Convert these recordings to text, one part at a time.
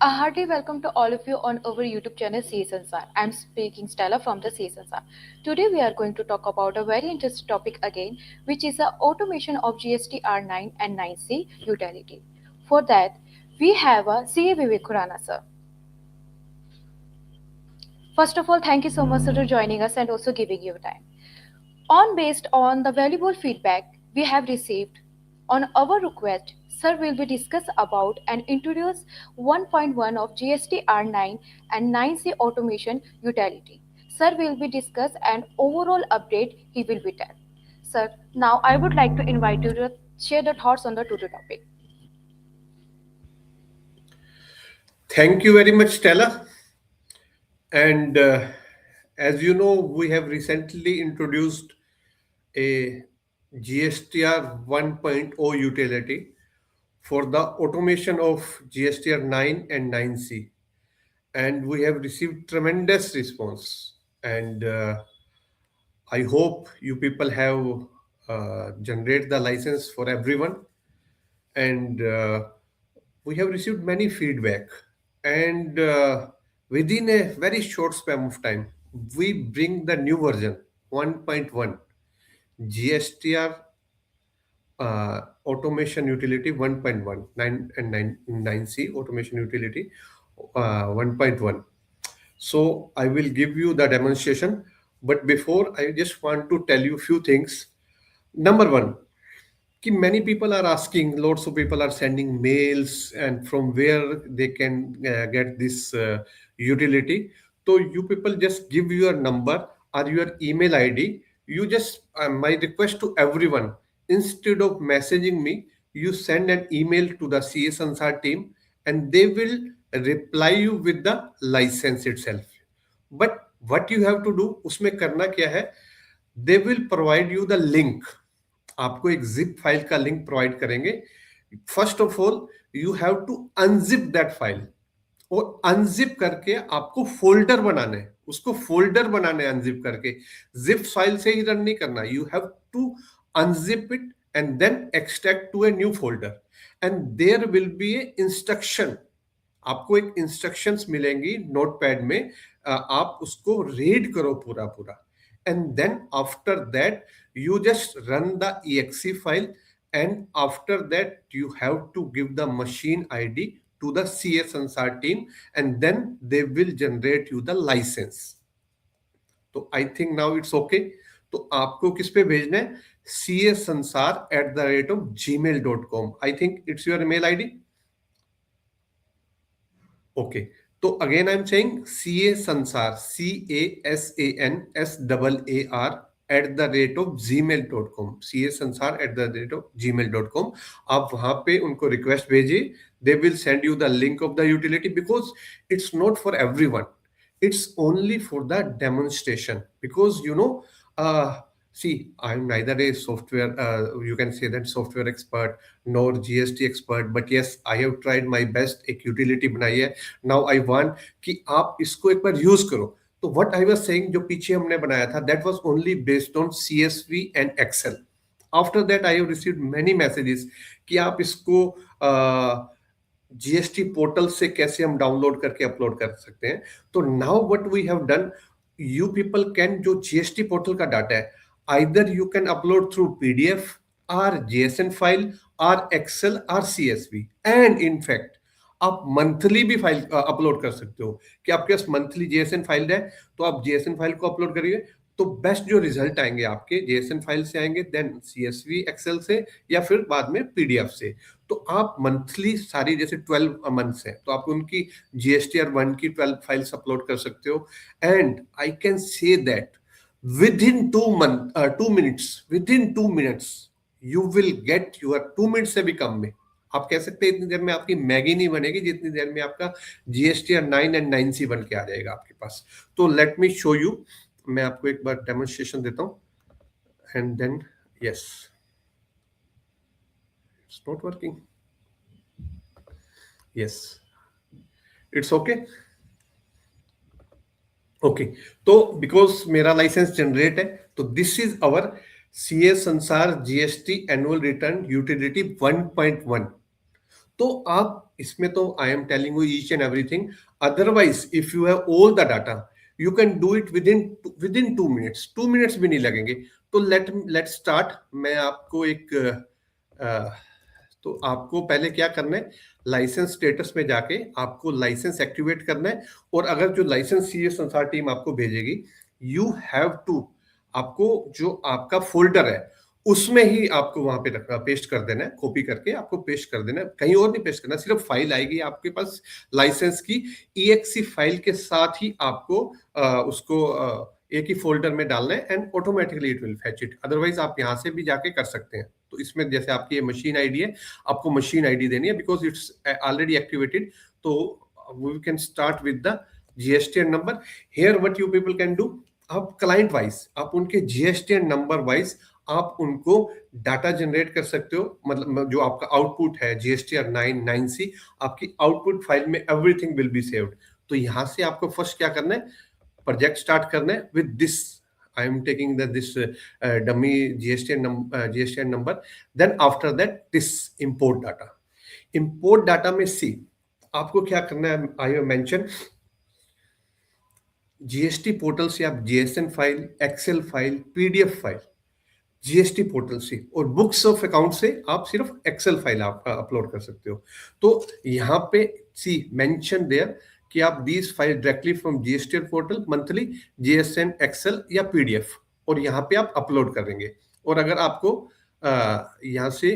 A hearty welcome to all of you on our YouTube channel CSNSR. I'm speaking Stella from the CSNSR. Today we are going to talk about a very interesting topic again, which is the automation of GST R9 and 9C utility. For that, we have a CA Vivek Khurana sir. First of all, thank you so much sir for joining us and also giving your time. Based on the valuable feedback we have received on our request, Sir will be discuss about and introduce 1.1 of GST R9 and 9C automation utility. Sir will be discuss an overall update he will be tell. Sir, now I would like to invite you to share the thoughts on the today topic. Thank you very much, Stella. And as you know, we have recently introduced a GSTR 1.0 utility for the automation of GSTR 9 and 9C. And we have received tremendous response. And I hope you people have generated the license for everyone. And we have received many feedback. And within a very short span of time, we bring the new version 1.1 GSTR automation utility 1.1 9 and 9C automation utility 1.1. So I will give you the demonstration, but before I just want to tell you few things. Number one, many people are asking, lots of people are sending mails and from where they can get this utility. So you people just give your number or your email ID. You just my request to everyone, instead of messaging me, you send an email to the CS Ansar team and they will reply you with the license itself. But what you have to do, उसमें करना क्या है, they will provide you the link. आपको एक zip file का link provide करेंगे. First of all you have to unzip that file, और unzip करके आपको फोल्डर बनाना है. उसको फोल्डर बनाना है अनजिप करके. जिप फाइल से ही रन नहीं करना. You have to unzip it and then extract to a new folder and there will be a instruction. आपको एक इंस्ट्रक्शंस मिलेंगी नोटपैड में. आप उसको रीड करो पूरा पूरा, and then after that you just run the exe file, and after that you have to give the machine id to the CS Ansar team, and then they will generate you the license. तो I think now it's okay. तो आपको किस पे भेजना है? csansar@gmail.com. I think it's your email id. Okay. So again, I'm saying CA Sansar, CASANSARAR @gmail.com. CA Sansar @gmail.com. आप वहां पे उनको रिक्वेस्ट भेजिए. They will send you the link of the utility, because it's not for everyone. It's only for the demonstration. Because see, I'm neither a software, you can say that software expert, nor GST expert, but yes, I have tried my best. एक utility बनाई है. Now I want कि आप इसको एक बार use करो. तो what I was saying, जो पीछे हमने बनाया था, that was only based on CSV and Excel. After that, I have received many messages कि आप इसको GST पोर्टल से कैसे हम डाउनलोड करके अपलोड कर सकते हैं. तो now what we have done, you people can, जो GST पोर्टल का डाटा है, either you can upload through PDF or JSON file or Excel or CSV. And in fact, आप मंथली भी फाइल अपलोड कर सकते हो. कि आपके पास मंथली JSON फाइल है तो आप JSON फाइल को अपलोड करिए, तो बेस्ट जो रिजल्ट आएंगे आपके JSON फाइल से आएंगे, देन CSV Excel से, या फिर बाद में PDF से. तो आप मंथली सारी, जैसे 12 मंथ्स है तो आप उनकी GSTR 1 की 12 फाइल्स अपलोड कर सकते हो. And I can say that within 2 minutes you will get your 2 minutes से भी कम में. आप कह सकते हैं इतनी देर में आपकी मैगी नहीं बनेगी जितनी देर में आपका GSTR 9 एंड 9C बन के आ जाएगा आपके पास. तो लेट मी शो यू. मैं आपको एक बार डेमोन्स्ट्रेशन देता हूं, and then yes, it's not working. Yes, it's okay. Okay, तो बिकॉज मेरा लाइसेंस जनरेट है, तो this is our CA Sansar GST annual return utility 1.1. तो आप इसमें तो I am telling you each and everything, otherwise if you have all the data you can do it within 2 minutes, 2 minutes भी नहीं लगेंगे। तो let start. मैं आपको एक तो आपको पहले क्या करना है, लाइसेंस स्टेटस में जाके आपको लाइसेंस एक्टिवेट करना है। और अगर जो लाइसेंस सीए संसार टीम आपको भेजेगी, यू हैव टू, आपको जो आपका फोल्डर है उसमें ही आपको वहां पे रखना, पेस्ट कर देना है, कॉपी करके आपको पेस्ट कर देना है, कहीं और नहीं पेस्ट करना। सिर्फ फाइल आएगी आपके पास लाइसेंस की, ईएक्सी फाइल के साथ ही आपको उसको एक ही फोल्डर में डालना है and automatically it will fetch it. Otherwise आप यहां से भी जाके कर सकते हैं। तो इसमें जैसे आपकी ये मशीन आईडी है, आपको मशीन आईडी देनी है बिकॉज इट्स ऑलरेडी एक्टिवेटेड। तो we can start with the GSTN number. Here what you people can do, आप क्लाइंट वाइज आप उनके जीएसटीएन नंबर वाइज आप उनको डाटा जनरेट कर सकते हो। मतलब जो आपका आउटपुट है जीएसटीआर 9 आपकी आउटपुट फाइल में एवरीथिंग विल बी सेव्ड। तो यहां से आपको फर्स्ट क्या करना है, प्रोजेक्ट स्टार्ट करना है with this. I am taking this dummy GSTN number. Then after that this import data. Import data में सी आपको क्या करना है, I have mention GST portal से आप JSON file, excel file, PDF file GST portal से, और books of account से आप सिर्फ एक्सेल फाइल आप अपलोड कर सकते हो। तो यहाँ पे सी मेंशन देयर कि आप these file directly from GST portal, monthly, JSON, excel या पीडीएफ, और यहाँ पे आप अपलोड करेंगे। और अगर आपको यहाँ से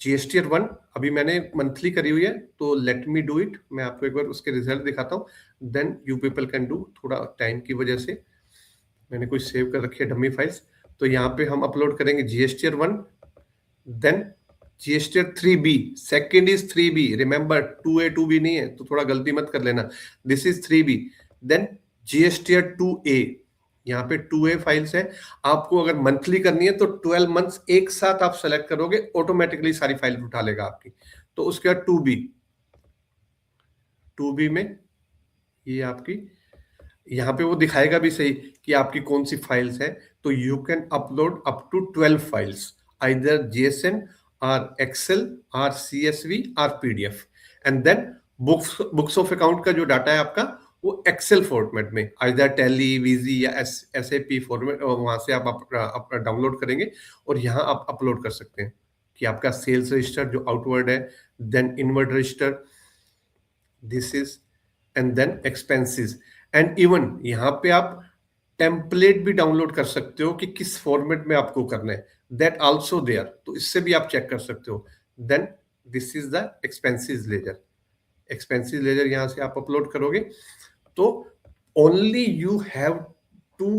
जीएसटीआर 1 अभी मैंने मंथली करी हुई है, तो लेट मी डू इट। मैं आपको एक बार उसके रिजल्ट दिखाता हूँ, then you people can do. थोड़ा टाइम की वजह से मैंने कुछ सेव कर रखी है डमी फाइल्स। तो यहाँ पे हम अपलोड करेंगे GSTR 1, then GSTR 3B, second is 3B, remember 2A 2B नहीं है, तो थोड़ा गलती मत कर लेना, this is 3B। Then GSTR 2A, यहाँ पे 2A फाइल्स है। आपको अगर मंथली करनी है तो 12 मंथ्स एक साथ आप सेलेक्ट करोगे, ऑटोमेटिकली सारी फाइल उठा लेगा आपकी। तो उसके बाद 2B में ये आपकी यहाँ पे वो दिखाएगा भी सही कि आपकी कौन सी फाइल्स है। तो you can upload up to 12 files, either JSON और एक्सेल और सीएसवी और PDF. And then books of account का जो डाटा है आपका वो एक्सेल फॉर्मेट में, आइदर टैली, वीजी या एसएपी फॉर्मेट, वहां से आप डाउनलोड करेंगे और यहाँ आप अपलोड कर सकते हैं कि आपका सेल्स रजिस्टर जो आउटवर्ड है, then inward register, this is, and then expenses. And even यहाँ पे आप टेम्पलेट भी डाउनलोड कर सकते हो कि किस फॉर्मेट में आपको करना है, दैट आल्सो देयर। तो इससे भी आप चेक कर सकते हो। Then this is the expenses ledger. Expenses ledger यहाँ से आप अपलोड करोगे। तो only you have to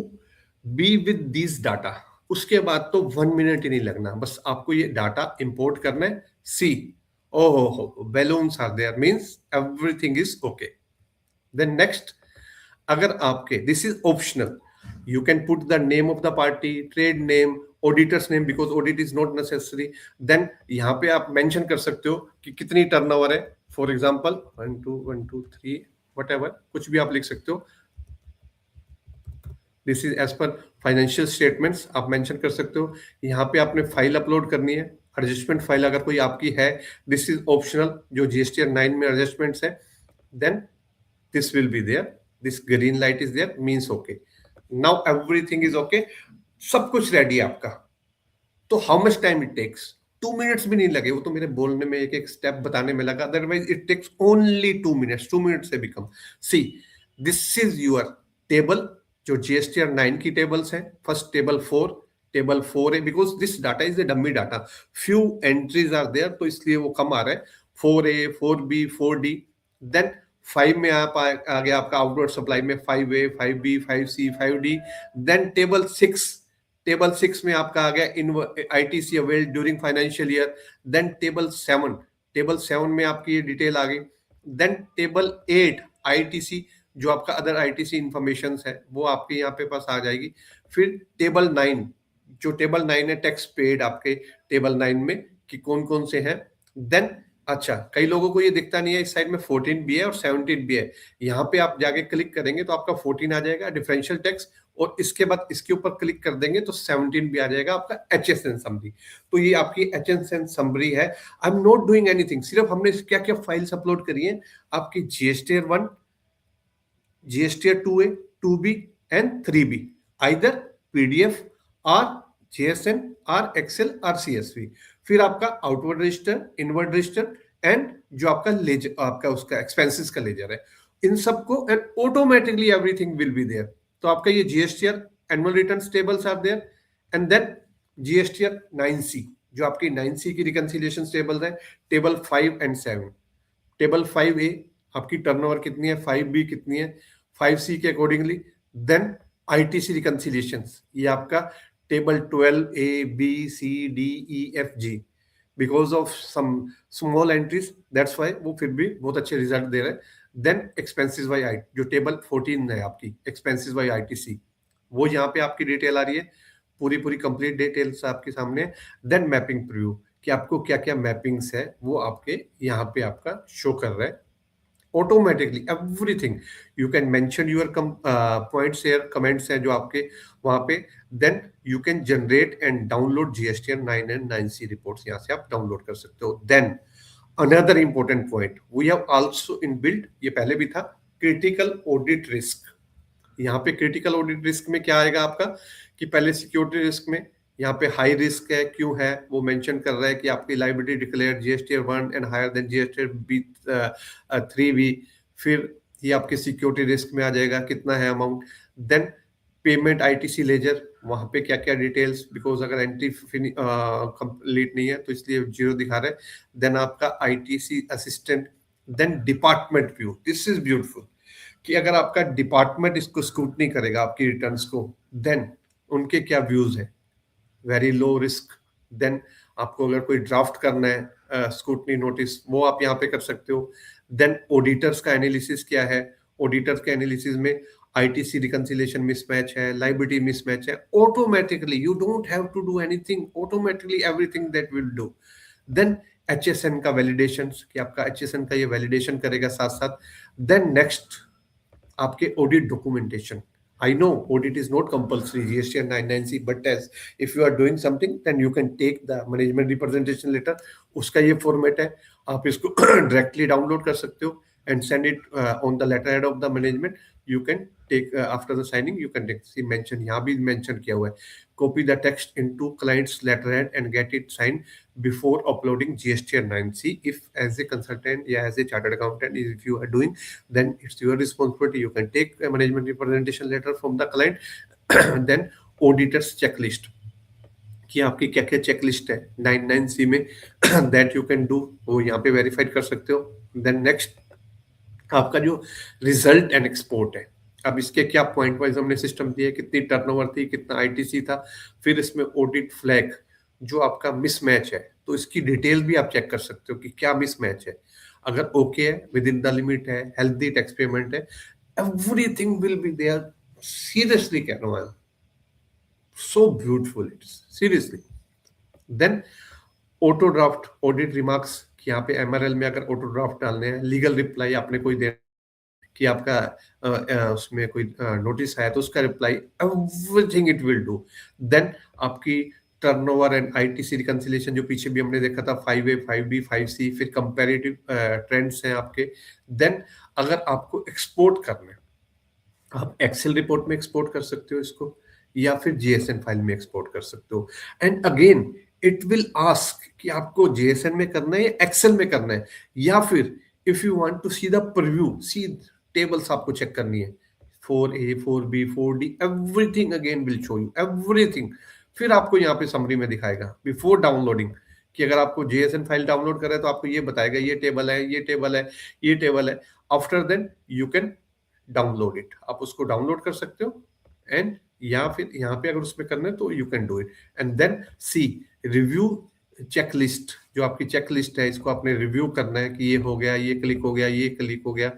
be with this data. उसके बाद तो 1 मिनट ही नहीं लगना, बस आपको ये डाटा इंपोर्ट करना है। सी, ओहो, balloons are there, means everything is okay. Then next, अगर आपके, this is optional, you can put the name of the party, trade name, auditor's name, because audit is not necessary. Then यहाँ पे आप mention कर सकते हो कि कितनी टर्नओवर है, फॉर एग्जांपल 1 2 3 व्हाटएवर, कुछ भी आप लिख सकते हो। This is as per financial statements, आप मेंशन कर सकते हो। यहाँ पे आपने फाइल अपलोड करनी है, एडजस्टमेंट फाइल अगर कोई आपकी है, दिस इज ऑप्शनल, जो जीएसटीआर 9 में एडजस्टमेंट्स है। Then this will be there, this green light is there, means okay, now everything is okay, सब कुछ रेडी है आपका। तो how much time it takes, 2 minutes भी नहीं लगे, वो तो मेरे बोलने में एक एक स्टेप बताने में लगा, otherwise it takes only 2 minutes, 2 minute से भी कम। See, this is your table, जो जीएसटीआर 9 की टेबल्स है। फर्स्ट टेबल 4 है, because this data is a dummy data, few entries are there, तो इसलिए वो कम आ रहा है। 4A, 4B, 4D। देन 5 में आप आ गया आपका आउटवर्ड सप्लाई में 5A, 5B, 5C, 5D। Then table 6 में आपका आ गया in ITC avail during financial year. Then table 7 में आपकी ये डिटेल आ गई। देन टेबल 8 आईटीसी, जो आपका अदर आईटीसी इंफॉर्मेशन है, वो आपके यहाँ पे पास आ जाएगी। फिर टेबल 9, जो टेबल 9 है, टैक्स पेड आपके टेबल 9 में कि कौन कौन से हैं। देन अच्छा, कई लोगों को ये दिखता नहीं है, इस साइड में 14 भी है और 17 भी है। यहाँ पे आप जाके क्लिक करेंगे तो आपका 14 आ जाएगा डिफरेंशियल टैक्स, और इसके बाद इसके ऊपर क्लिक कर देंगे तो 17 भी आ जाएगा आपका HSN समरी। तो ये आपकी HSN समरी है। I am not doing anything, सिर्फ हमने क्या क्या फाइल्स अपलोड करी है, आपकी GSTR 1, GSTR 2A, 2B and 3B, either PDF or JSN or Excel or CSV। फिर आपका outward register, inward register and जो आपका लेजर, आपका उसका एक्सपेंसेस का लेजर है, इन सबको, and automatically everything will be there. तो आपका ये GSTR annual return tables are there, and then GSTR 9C, जो आपकी 9C की रिकंसिलिएशन टेबल्स है, टेबल 5 एंड 7। टेबल 5A आपकी टर्नओवर कितनी है, 5B कितनी है, 5C के अकॉर्डिंगली। देन ITC रिकंसिलिएशंस, ये आपका table 12A B C D E F G, because of some small entries, that's why वो फिर भी बहुत अच्छे रिजल्ट दे रहे हैं। देन एक्सपेंसेस बाई आई, जो टेबल 14 है आपकी, एक्सपेंसेस बाई ITC, वो यहाँ पे आपकी डिटेल आ रही है, पूरी पूरी कंप्लीट डिटेल्स आपके सामने। देन मैपिंग प्रीव्यू, कि आपको क्या क्या मैपिंग्स है वो आपके यहाँ पे आपका शो कर रहा है automatically, everything. You can mention your points here, comments हैं जो आपके वहां पे। Then you can generate and download GSTR 9 and 9C reports, यहाँ से आप डाउनलोड कर सकते हो। Then another important point, we have also inbuilt, ये पहले भी था, क्रिटिकल ऑडिट रिस्क। यहाँ पे क्रिटिकल ऑडिट रिस्क में क्या आएगा आपका, कि पहले सिक्योरिटी रिस्क में यहाँ पे हाई रिस्क है, क्यों है वो मेंशन कर रहा है कि आपकी liability declare GSTR 1 and higher than GSTR 3B। फिर ये आपके सिक्योरिटी रिस्क में आ जाएगा, कितना है amount. Then payment ITC ledger, वहां पे क्या क्या डिटेल्स, बिकॉज अगर एंट्री कंप्लीट नहीं है तो इसलिए जीरो दिखा रहे हैं। देन आपका ITC assistant. Then department view, this is beautiful, कि अगर आपका डिपार्टमेंट इसको स्क्रूटनी करेगा आपकी रिटर्न्स को, देन उनके क्या व्यूज है, वेरी लो रिस्क। देन आपको अगर कोई ड्राफ्ट करना है स्क्रूटनी नोटिस, वो आप यहाँ पे कर सकते हो। देन ऑडिटर्स का एनालिसिस क्या है, ऑडिटर्स के एनालिसिस में ITC रिकंसिलिएशन मिसमैच है, लाइबिलिटी मिसमैच है, automatically you don't have to do anything, automatically everything that will do. Then HSN का वैलिडेशन, कि आपका HSN का ये वैलिडेशन करेगा साथ साथ। देन नेक्स्ट आपके audit documentation. I know audit is not compulsory GSTR 9 but as if you are doing something then you can take the management representation letter, उसका ये फॉर्मेट है, आप इसको डायरेक्टली डाउनलोड कर सकते हो and send it on the letterhead of the management। You can take after the signing you can take, see mention, यहाँ भी mention किया हुआ है, copy the text into client's letterhead and get it signed before uploading GSTR 9C if as a consultant या as a chartered accountant if you are doing, then it's your responsibility, you can take a management representation letter from the client। then auditors checklist, कि आपकी क्या क्या checklist है 99C में that you can do, वो यहाँ पे verified कर सकते हो। देन नेक्स्ट आपका जो रिजल्ट एंड एक्सपोर्ट है, अब इसके क्या पॉइंट वाइज हमने सिस्टम दिया, कितनी टर्नओवर थी, कितना ITC था, फिर इसमें ऑडिट फ्लैग जो आपका मिसमैच है, तो इसकी डिटेल भी आप चेक कर सकते हो कि क्या मिसमैच है। अगर ओके है, विद इन द लिमिट है, हेल्दी टैक्स पेमेंट है, everything will be there. Seriously कह रहा हूँ, so beautiful it is, seriously। then auto draft audit remarks, कि यहाँ पे MRL में अगर ऑटो ड्राफ्ट डालने हैं, लीगल रिप्लाई आपने कोई दे, कि आपका उसमें कोई नोटिस आया तो उसका reply, everything it will do. Then आपकी टर्नओवर एंड ITC रिकंसिलिएशन, जो पीछे भी हमने देखा था 5A 5B 5C, फिर कंपैरेटिव ट्रेंड्स हैं आपके। देन अगर आपको एक्सपोर्ट करना है, आप एक्सेल रिपोर्ट में एक्सपोर्ट कर सकते हो इसको, या फिर JSN फाइल में एक्सपोर्ट कर सकते हो। And again it will ask कि आपको JSN में करना है या एक्सेल में करना है, या फिर if you want to see the preview, see tables आपको चेक करनी है, 4A 4B 4D, everything again will show you everything. फिर आपको यहाँ पे समरी में दिखाएगा बिफोर डाउनलोडिंग, कि अगर आपको JSN फाइल डाउनलोड कर रहे हैं तो आपको ये बताएगा ये टेबल है, ये टेबल है, ये टेबल है। After then you can download it, आप उसको डाउनलोड कर सकते हो, एंड या फिर यहाँ पे अगर उसमें करना है तो you can do it. And then see review checklist, जो आपकी चेकलिस्ट है, इसको आपने रिव्यू करना है कि ये हो गया, ये क्लिक हो गया, ये क्लिक हो गया,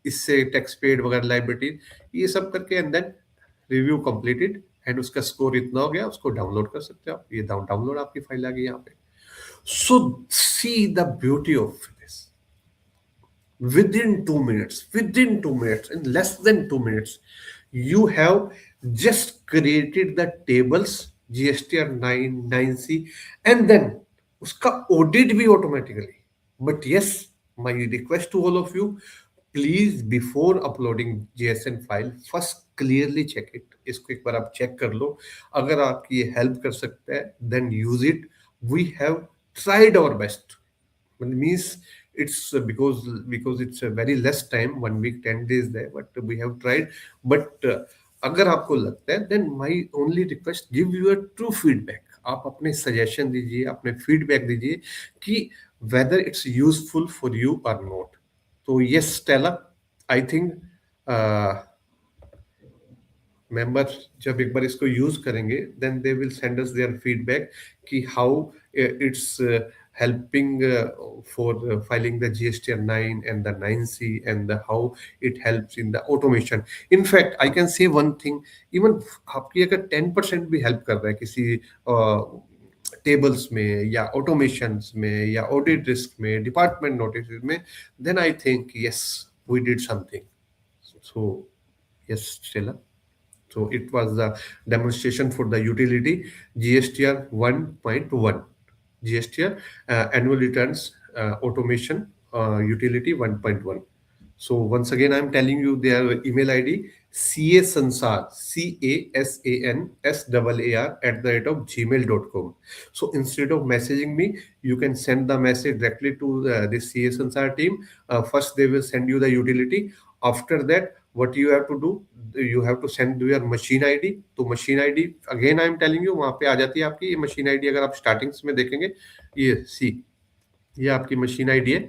इससे टैक्स पेड वगैरह लाइबिलिटी, ये सब करके, and then review completed, and उसका स्कोर इतना हो गया, उसको डाउनलोड कर सकते हो आप। ये डाउनलोड आपकी फाइल आ गई यहाँ पे। So see the beauty of within 2 minutes, in less than 2 minutes, you have just created the tables GSTR 9 9C, and then uska audit bhi automatically. But yes, my request to all of you, please before uploading JSN file, first clearly check it. इसको एक बार आप check कर लो. अगर आपकी ये help कर सकता है, then use it. We have tried our best. Means it's because it's a very less time, 1 week 10 days there, but we have tried. But अगर आपको लगता है, then my only request, give your true feedback. आप अपने suggestion दीजिए, अपने feedback दीजिए कि whether it's useful for you or not. तो yes Stella, I think member जब एक बार इसको यूज करेंगे, then they will send us their feedback कि how it's helping for filing the GSTR 9 and the 9C, and how it helps in the automation. In fact, I can say one thing, even आपकी अगर 10% भी help कर रहा है किसी tables में या ऑटोमेशंस में या ऑडिट रिस्क में, डिपार्टमेंट नोटिस में, then I think yes we did something. So yes Stella. So it was the demonstration for the utility GSTR 1.1, GSTR annual returns automation utility 1.1. So once again, I'm telling you their email ID: casansar, CASANSAAR @gmail.com. So instead of messaging me, you can send the message directly to this CA Sansar team. First, they will send you the utility. After that, what you have to do, you have to send your machine ID. तो machine ID again I am telling you, वहाँ पे आ जाती है आपकी ये machine ID. अगर आप startings में देखेंगे, ये सी, ये आपकी मशीन आईडी है.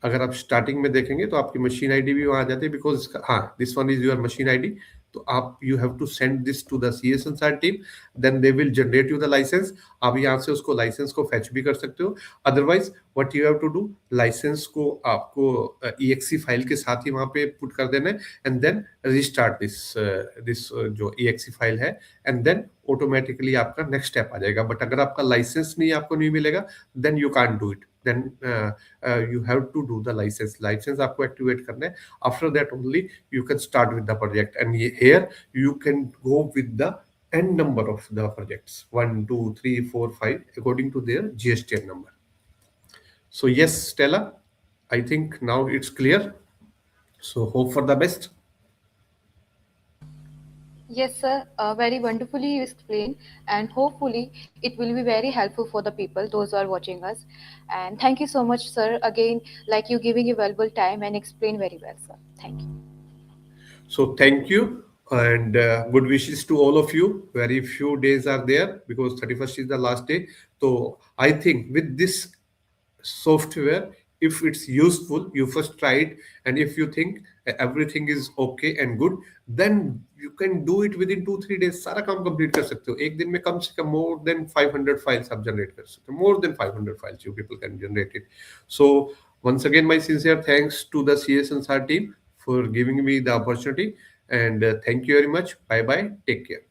अगर आप स्टार्टिंग में देखेंगे तो आपकी मशीन आईडी भी वहां आ जाती है, बिकॉज हाँ, this one is your machine ID. तो आप you have to send this to the CS and team, then they will generate you the license. आप यहाँ से उसको लाइसेंस को फेच भी कर सकते हो. Otherwise what you have to do, license को आपको ईएक्सी फाइल के साथ ही वहां पे पुट कर देना है, एंड देन रिस्टार्ट दिस जो ईएक्सी फाइल है, एंड देन ऑटोमेटिकली आपका नेक्स्ट स्टेप आ जाएगा. बट अगर आपका लाइसेंस नहीं आपको नहीं मिलेगा, then you can't do it. then you have to do the license आपको एक्टिवेट करना है. After that only you can start with the project, and here you can go with the n number of the projects, 1 2 3 4 5 according to their GSTN number. So yes Stella, I think now it's clear, so hope for the best. Yes, sir. Very wonderfully you explained, and hopefully it will be very helpful for the people, those who are watching us. And thank you so much, sir. Again, like you giving a valuable time and explain very well, sir. Thank you. So thank you, and good wishes to all of you. Very few days are there because 31st is the last day. So I think with this software, if it's useful, you first try it, and if you think everything is okay and good, then you can do it within 2 3 days. सारा काम complete कर सकते हो एक दिन में. कम से कम more than 500 files आप जनरेट कर सकते हो. More than 500 files you people can generate it. So once again, my sincere thanks to the CSNSR team for giving me the opportunity, and thank you very much. Bye bye, take care.